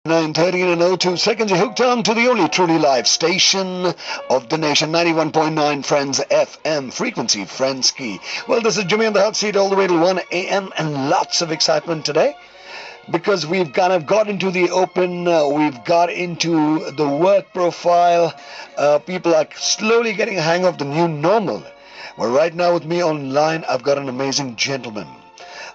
9:30 and 02 seconds. You're hooked on to the only truly live station of the nation, 91.9 Friends FM frequency, Friends Key. Well, this is Jimmy on the hot seat all the way till 1 a.m. and lots of excitement today because we've kind of got into the open, we've got into the work profile. People are slowly getting a hang of the new normal. Well, right now with me online, I've got an amazing gentleman,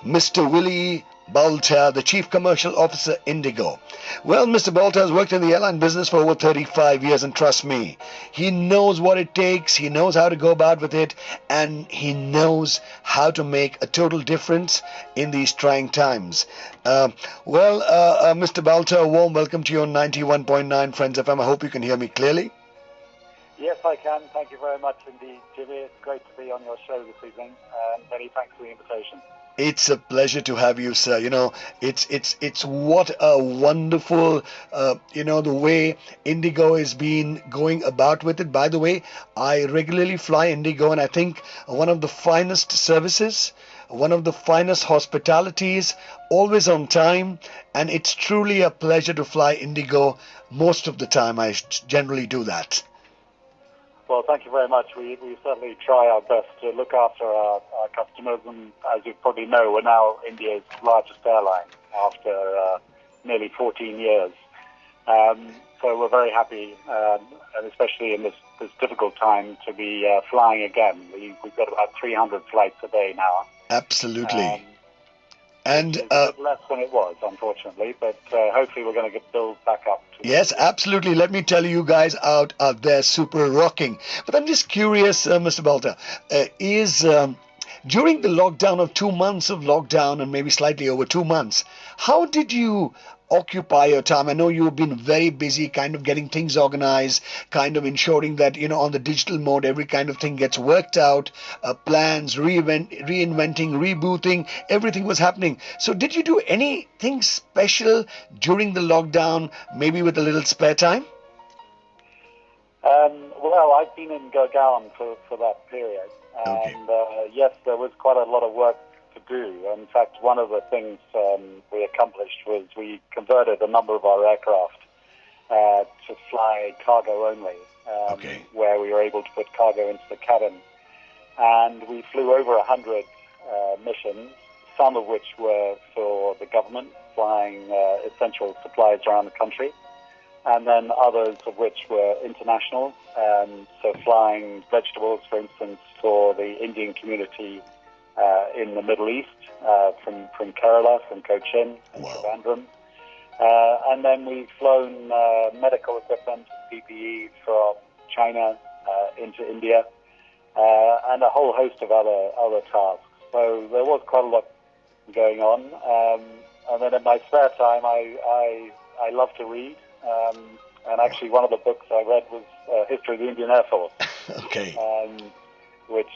Mr. Willie Boulter, the Chief Commercial Officer, Indigo. Well, Mr. Boulter has worked in the airline business for over 35 years, and trust me, he knows what it takes, he knows how to go about with it, and he knows how to make a total difference in these trying times. Mr. Boulter, a warm welcome to you on 91.9 Friends FM. I hope you can hear me clearly. Yes, I can. Thank you very much indeed, Jimmy. It's great to be on your show this evening. Many thanks for the invitation. It's a pleasure to have you, sir. You know, it's what a wonderful, the way Indigo has been going about with it. By the way, I regularly fly Indigo, and I think one of the finest services, one of the finest hospitalities, always on time, and it's truly a pleasure to fly Indigo. Most of the time, I generally do that. Well, thank you very much. We certainly try our best to look after our customers, and as you probably know, we're now India's largest airline after nearly 14 years. So we're very happy, and especially in this difficult time, to be flying again. We've got about 300 flights a day now. Absolutely. And it's a bit less than it was, unfortunately, but hopefully we're going to get built back up. Yes, absolutely. Let me tell you guys out there, super rocking. But I'm just curious, Mr. Boulter, during the lockdown of 2 months of lockdown and maybe slightly over 2 months, how did you occupy your time? I know you've been very busy kind of getting things organized, kind of ensuring that, on the digital mode, every kind of thing gets worked out, plans, reinventing, rebooting, everything was happening. So did you do anything special during the lockdown, maybe with a little spare time? Well, I've been in Gurgaon for that period. And yes, there was quite a lot of work to do. In fact, one of the things we accomplished was we converted a number of our aircraft to fly cargo only, where we were able to put cargo into the cabin. And we flew over 100 missions, some of which were for the government, flying essential supplies around the country, and then others of which were international, so flying vegetables, for instance, for the Indian community in the Middle East, from Kerala, from Cochin, and Trivandrum. And then we've flown medical equipment, PPE from China into India, and a whole host of other tasks. So there was quite a lot going on. And then in my spare time, I love to read. And actually, one of the books I read was History of the Indian Air Force. Which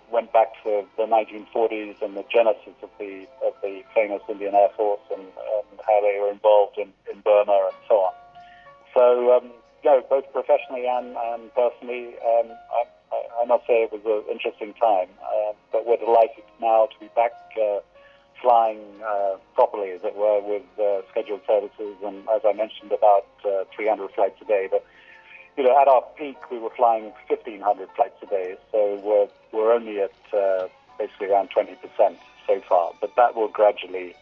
went back to the 1940s and the genesis of the famous Indian Air Force and how they were involved in Burma and so on. So, both professionally and personally, I must say it was an interesting time. But we're delighted now to be back flying properly, as it were, with scheduled services, and as I mentioned, about 300 flights a day. But at our peak, we were flying 1,500 flights a day, so we're only at basically around 20% so far. But that will gradually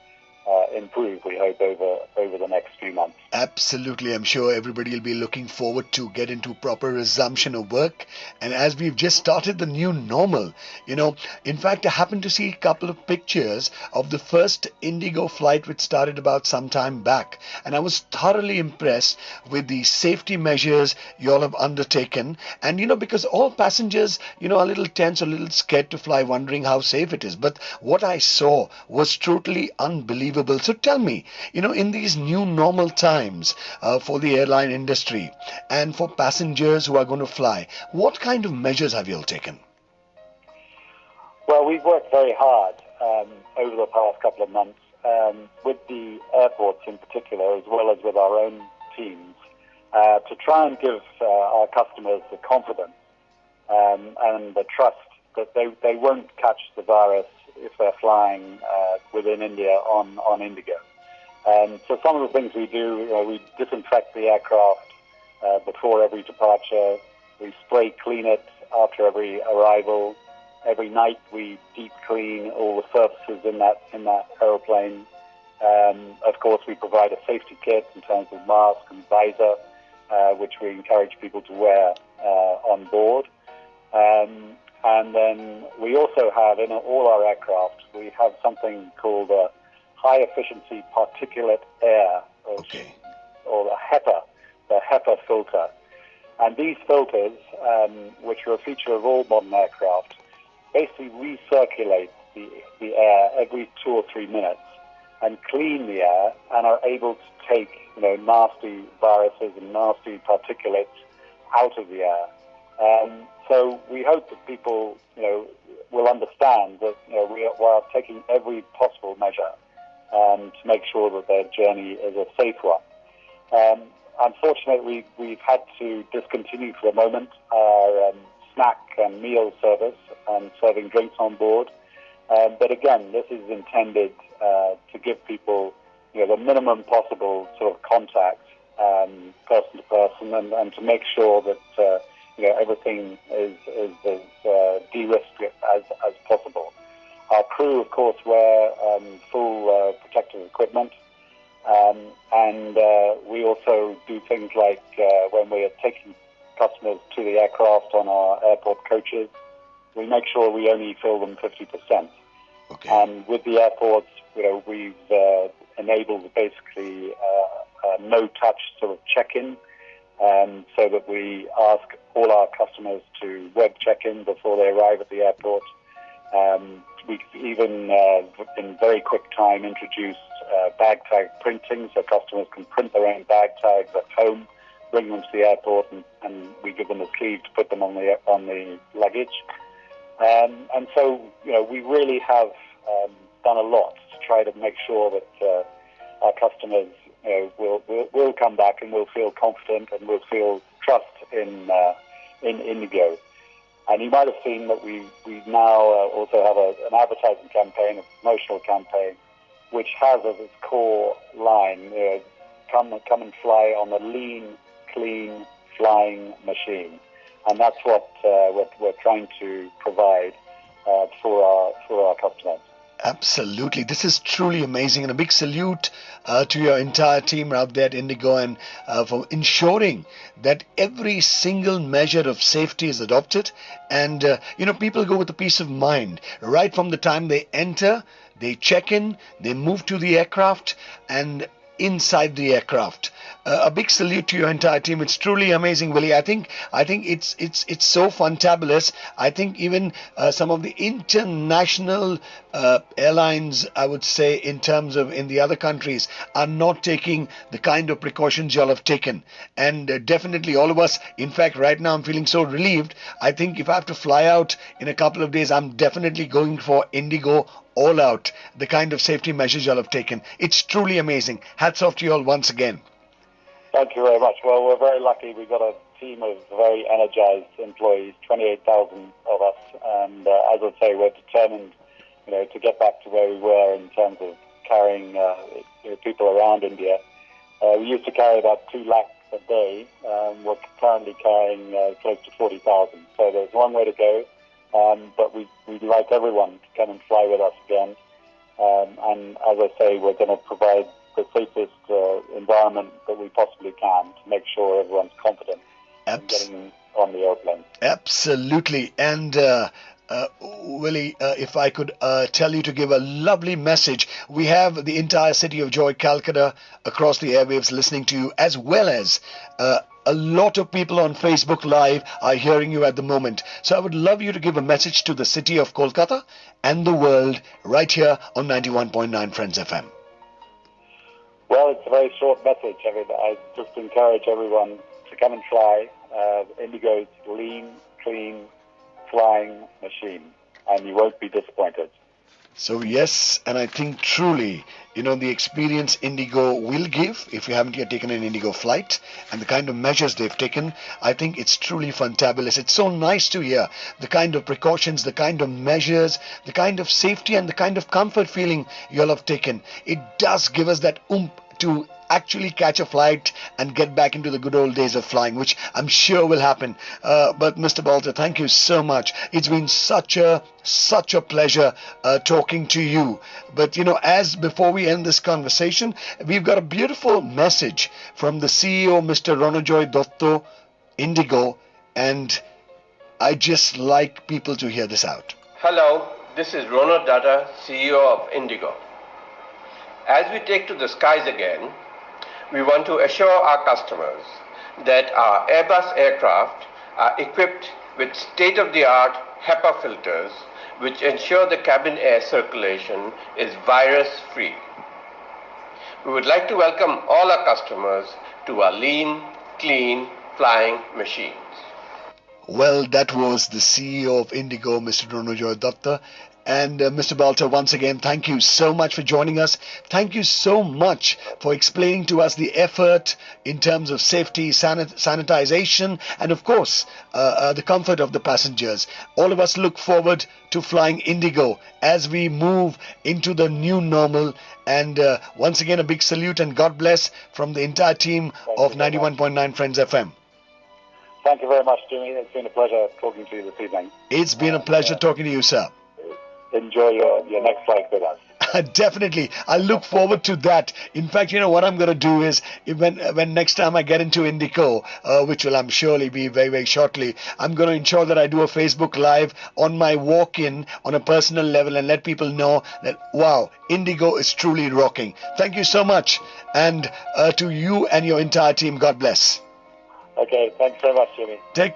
improve, we hope, over the next few months. Absolutely. I'm sure everybody will be looking forward to get into proper resumption of work. And as we've just started the new normal, in fact, I happened to see a couple of pictures of the first Indigo flight which started about some time back. And I was thoroughly impressed with the safety measures you all have undertaken. And, because all passengers, are a little tense, a little scared to fly, wondering how safe it is. But what I saw was totally unbelievable. So tell me, in these new normal times for the airline industry and for passengers who are going to fly, what kind of measures have you all taken? Well, we've worked very hard over the past couple of months with the airports in particular, as well as with our own teams, to try and give our customers the confidence and the trust that they won't catch the virus if they're flying within India on Indigo. So some of the things we do, we disinfect the aircraft before every departure. We spray clean it after every arrival. Every night we deep clean all the surfaces in that aeroplane. Of course, we provide a safety kit in terms of mask and visor, which we encourage people to wear on board. And then we also have, in all our aircraft, we have something called a high-efficiency particulate air, or the HEPA filter. And these filters, which are a feature of all modern aircraft, basically recirculate the air every 2 or 3 minutes and clean the air and are able to take, nasty viruses and nasty particulates out of the air. So we hope that people, will understand that, we are taking every possible measure to make sure that their journey is a safe one. Unfortunately, we've had to discontinue for a moment our snack and meal service and serving drinks on board. But again, this is intended to give people, the minimum possible sort of contact, person to person, and to make sure that everything is as de-risked as possible. Our crew, of course, wear full protective equipment, and we also do things like when we are taking customers to the aircraft on our airport coaches, we make sure we only fill them 50%. Okay. And with the airports, we've enabled basically a no-touch sort of check-in, so that we ask all our customers to web check-in before they arrive at the airport. We've even, in very quick time, introduced bag tag printing, so customers can print their own bag tags at home, bring them to the airport, and we give them a sleeve to put them on the luggage. And so, we really have done a lot to try to make sure that our customers will come back and will feel confident and will feel trust in Indigo. And you might have seen that we now also have an advertising campaign, a promotional campaign, which has as its core line, come and fly on a lean, clean flying machine. And that's what we're trying to provide for our customers. Absolutely. This is truly amazing, and a big salute to your entire team out there at Indigo, and for ensuring that every single measure of safety is adopted. And, people go with a peace of mind right from the time they enter, they check in, they move to the aircraft, and inside the aircraft. A big salute to your entire team. It's truly amazing, Willie. I think it's so fantabulous. I think even some of the international airlines, I would say, in terms of in the other countries, are not taking the kind of precautions y'all have taken. And definitely all of us, in fact, right now I'm feeling so relieved. I think if I have to fly out in a couple of days, I'm definitely going for Indigo all out. The kind of safety measures y'all have taken. It's truly amazing. Hats off to you all once again. Thank you very much. Well, we're very lucky. We've got a team of very energized employees, 28,000 of us. And as I say, we're determined, to get back to where we were in terms of carrying people around India. We used to carry about 2 lakhs a day. We're currently carrying close to 40,000. So there's a long way to go. But we'd like everyone to come and fly with us again. And as I say, we're going to provide the safest environment that we possibly can to make sure everyone's confident in getting on the airplane. Absolutely. And Willie, if I could tell you to give a lovely message. We have the entire city of Joy, Calcutta, across the airwaves listening to you, as well as a lot of people on Facebook Live are hearing you at the moment. So I would love you to give a message to the city of Kolkata and the world right here on 91.9 Friends FM. Well, it's a very short message. I just encourage everyone to come and fly Indigo's lean, clean flying machine, and you won't be disappointed. So yes, and I think truly, the experience Indigo will give, if you haven't yet taken an Indigo flight, and the kind of measures they've taken, I think it's truly fantabulous. It's so nice to hear the kind of precautions, the kind of measures, the kind of safety and the kind of comfort feeling you all have taken. It does give us that oomph to actually catch a flight and get back into the good old days of flying, which I'm sure will happen. But Mr. Boulter, thank you so much. It's been such a pleasure talking to you. But as before we end this conversation, we've got a beautiful message from the CEO, Mr. Ronojoy Dotto, Indigo, and I just like people to hear this out. Hello, this is Rono Dutta, CEO of Indigo. As we take to the skies again, we want to assure our customers that our Airbus aircraft are equipped with state-of-the-art HEPA filters which ensure the cabin air circulation is virus-free. We would like to welcome all our customers to our lean, clean flying machines. Well, that was the CEO of Indigo, Mr. Ronojoy Dutta. And Mr. Boulter, once again, thank you so much for joining us. Thank you so much for explaining to us the effort in terms of safety, sanitization, and of course, the comfort of the passengers. All of us look forward to flying Indigo as we move into the new normal. And once again, a big salute and God bless from the entire team of 91.9 Friends FM. Thank you very much, Jimmy. It's been a pleasure talking to you this evening. It's been a pleasure talking to you, sir. Enjoy your next flight with us. Definitely. I look forward to that. In fact, what I'm going to do is when next time I get into Indigo, which will I'm surely be very, very shortly, I'm going to ensure that I do a Facebook Live on my walk-in on a personal level and let people know that, wow, Indigo is truly rocking. Thank you so much. And to you and your entire team, God bless. Okay, thanks very much, Jimmy. Take care.